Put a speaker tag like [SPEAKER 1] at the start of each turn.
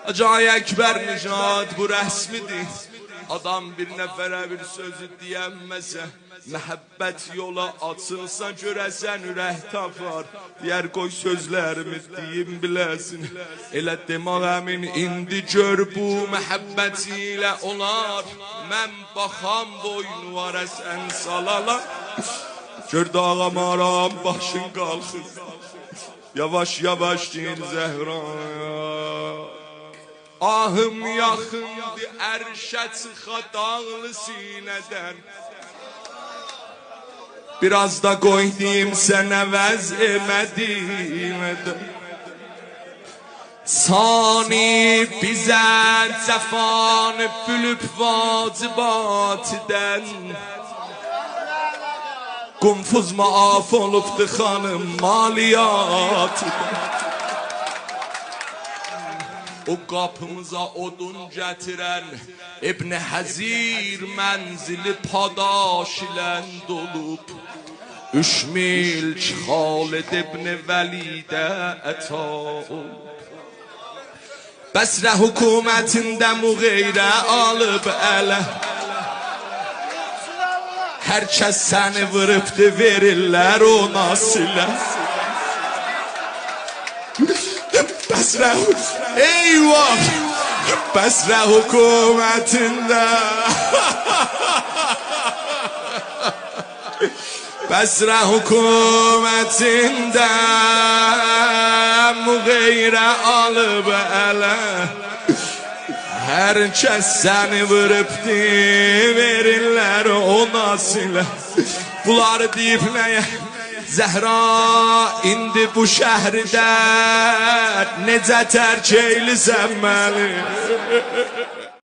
[SPEAKER 1] Hacı Ekber Nijad bu rəsmidir. Adam bir nəfərə bir sözü deyəmməsə, məhəbbət yola açılsa görəsən ürək tapar. Deyər qoy sözlərimi deyim biləsin. Elə demə əmin indi gör bu məhəbbəti ilə olar. Mən baxam boynuvara sən salalar. Gör dağam aram başın qalxır. Yavaş yavaş deyir Zəhra. Ahım yaxındı ərşə çıxa dağlı sinədən. Biraz da qoy deyim sənə vəz emədim. Sani bizə cəfanı bülüb vacibatdən. Qunfuz maaf olubdu xanım maliyyatdən. O qapımıza odun gətirən İbn Həzir mənzili padaş ilə dolub. 3 mil Xalid İbn Vəlidə əta olub. Bəsrə hökumətində Muğeyrə alıb ələ. Hər kəs səni vırıbdı verirlər ona silə. Bəsrə eyvah Bəsrə hökumətində Bəsrə hökumətində Muğeyrə alıb ələ. Hər kəs səni vırıbdı verirlər ona silə. Bunları deyib nəyə? Zəhra indi bu şəhərdə necə tərk eylisən məni?